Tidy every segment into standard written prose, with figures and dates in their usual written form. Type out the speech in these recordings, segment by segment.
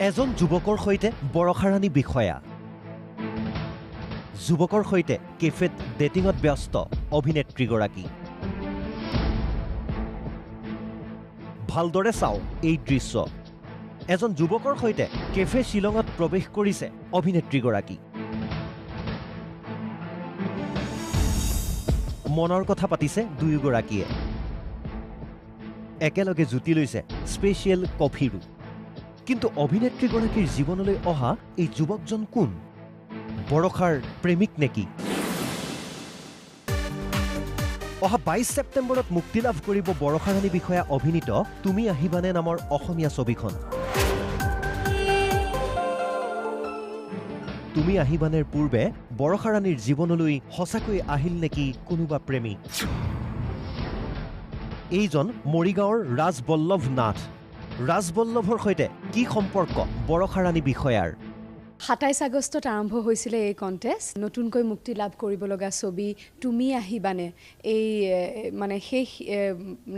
এজন যুৱকৰ সৈতে বৰষা ৰাণী বিষয়া যুৱকৰ সৈতে কেফেত ডেটিঙত ব্যস্ত অভিনেত্ৰীগৰাকী ভালদৰে চাও এই দৃশ্য এজন যুৱকৰ সৈতে কেফে শিলঙত প্ৰৱেশ কৰিছে অভিনেত্ৰীগৰাকী মনৰ কথা পাতিছে দুয়োগৰাকীয়ে একেলগে জুতি লৈছে স্পেচিয়েল কফিৰো কিন্তু অভিনেত্ৰীগৰাকীৰ জীৱনলৈ অহা এই যুৱকজন কোন বৰষাৰ প্ৰেমিক নেকি অহা 22 সেপ্টেম্বৰত মুক্তি লাভ কৰিব বৰষা ৰাণী বিষয়া অভিনীত তুমি আহিবানে নামৰ অসমীয়া ছবিখন তুমি আহিবানেৰ পূৰ্বে বৰষা ৰাণীৰ জীৱনলৈ হসাকৈ আহিল নেকি কোনোবা প্ৰেমিক এইজন মৰিগাঁৱৰ ৰাজবল্লভ নাথ ৰাজবল্লভৰ সৈতে কি সম্পৰ্ক বৰষা ৰাণী বিষয়াৰ 27 আগষ্টত আৰম্ভ হৈছিল এই কন্টেষ্ট নতুনকৈ মুক্তি লাভ কৰিব লগা ছবি তুমি আহিবানে এই মানে সেই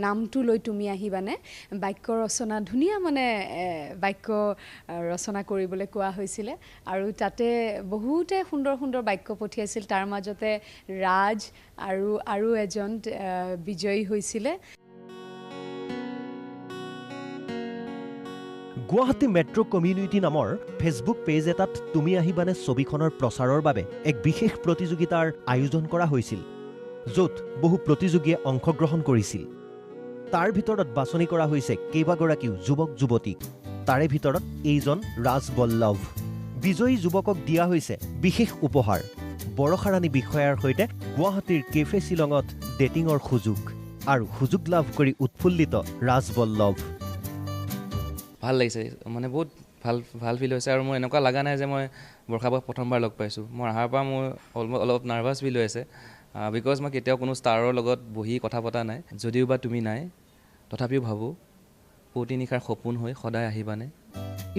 নামটো লৈ তুমি আহিবানে বাক্য ৰচনা ধুনিয়া মানে বাক্য ৰচনা কৰিবলৈ কোৱা হৈছিল আৰু তাতে বহুতে সুন্দৰ সুন্দৰ বাক্য পঠিয়াইছিল তাৰ মাজতে ৰাজ আৰু এজন বিজয়ী হৈছিল গুৱাহাটী মেট্ৰ' কমিউনিটি নামৰ ফেচবুক পেজ এটাত তুমি আহিবানে ছবিখনৰ প্ৰচাৰৰ বাবে এক বিশেষ প্ৰতিযোগিতাৰ আয়োজন কৰা হৈছিল য'ত বহু প্ৰতিযোগীয়ে অংশগ্ৰহণ কৰিছিল তাৰ ভিতৰত বাছনি কৰা হৈছে কেইবাগৰাকীও যুৱক যুৱতীক তাৰে ভিতৰত এইজন ৰাজবল্লভ বিজয়ী যুৱকক দিয়া হৈছে বিশেষ উপহাৰ বৰষা ৰাণী বিষয়াৰ সৈতে গুৱাহাটীৰ কেফে শিলঙত ডেটিঙৰ সুযোগ আৰু সুযোগ লাভ কৰি উৎফুল্লিত ৰাজবল্লভ ভাল লাগিছে মানে বহুত ভাল ফিল হৈছে আৰু মোৰ এনেকুৱা লগা নাই যে মই বৰষাবাক প্ৰথমবাৰ লগ পাইছোঁ মই অহাৰ পৰা মোৰ অলপ নাৰ্ভাছ ফিল হৈ আছে বিকজ মই কেতিয়াও কোনো ষ্টাৰৰ লগত বহি কথা পতা নাই যদিও বা তুমি নাই তথাপিও ভাবোঁ পুৱতি নিশাৰ সপোন হৈ সদায় আহিবানে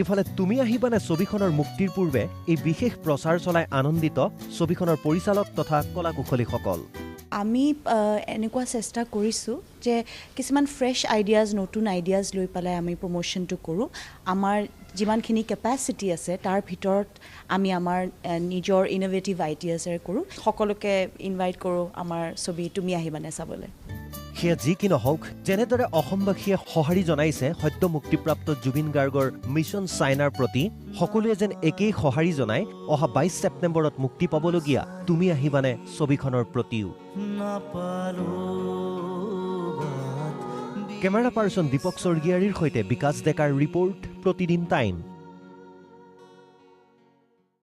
ইফালে তুমি আহিবানে ছবিখনৰ মুক্তিৰ পূৰ্বে এই বিশেষ প্ৰচাৰ চলাই আনন্দিত ছবিখনৰ পৰিচালক তথা কলাকুশলীসকল আমি এনেকুৱা চেষ্টা কৰিছোঁ যে কিছুমান ফ্ৰেছ আইডিয়াজ নতুন আইডিয়াজ লৈ পেলাই আমি প্ৰমোশ্যনটো কৰোঁ আমাৰ যিমানখিনি কেপাচিটি আছে তাৰ ভিতৰত আমি আমাৰ নিজৰ ইনোভেটিভ আইডিয়াজেৰে কৰোঁ সকলোকে ইনভাইট কৰোঁ আমাৰ ছবি তুমি আহিবানে চাবলৈ সেয়া যি কি নহওক যেনেদৰে অসমবাসীয়ে সঁহাৰি জনাইছে সদ্য মুক্তিপ্ৰাপ্ত জুবিন গাৰ্গৰ মিছন চাইনাৰ প্ৰতি সকলোৱে যেন একেই সঁহাৰি জনাই অহা 22 ছেপ্টেম্বৰত মুক্তি পাবলগীয়া তুমি আহিবানে ছবিখনৰ প্ৰতিও কেমেৰা পাৰ্চন দীপক স্বৰ্গীয়াৰীৰ সৈতে বিকাশ ডেকাৰ ৰিপৰ্ট প্ৰতিদিন টাইম